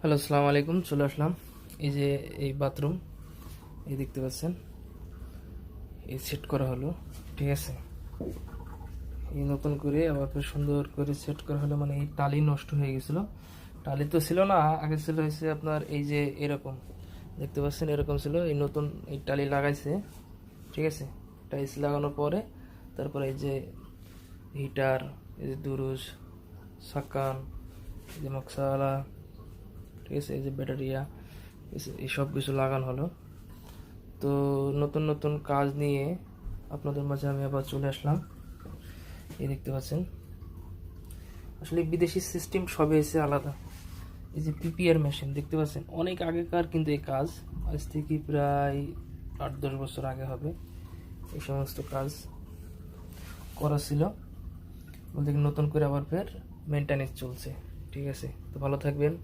Hello, আসসালামু আলাইকুম। চলে আসলাম। এই যে এই বাথরুম, এই দেখতে পাচ্ছেন, এই সেট করা হলো। ঠিক আছে, এই নতুন করে আবার ফের সুন্দর করে সেট করা হলো। মানে এই টালি নষ্ট হয়ে গেছিলো। টালি তো ছিল না, আগে ছিল হয়েছে আপনার এই যে এরকম দেখতে পাচ্ছেন, এরকম ছিল। এই নতুন এই টালি লাগাইছে। ঠিক আছে, টাইলস লাগানোর পরে তারপরে এই যে হিটার, এই যে দুরুজ, সাকান, এই যে মশালা, ঠিক আছে, এই যে ব্যাটারিয়া, এই সব কিছু লাগানো হলো। তো নতুন নতুন কাজ নিয়ে আপনাদের মাঝে আমি আবার চলে আসলাম। এই দেখতে পাচ্ছেন, আসলে বিদেশি সিস্টেম সবে এসে আলাদা। এই যে পিপিআর মেশিন দেখতে পাচ্ছেন, অনেক আগেকার কিন্তু এই কাজ, আজ থেকে প্রায় 8-10 বছর আগে হবে এই সমস্ত কাজ করা ছিল। বলতে কি নতুন করে আবার ফের মেনটেনেন্স চলছে। ঠিক আছে, তো ভালো থাকবেন।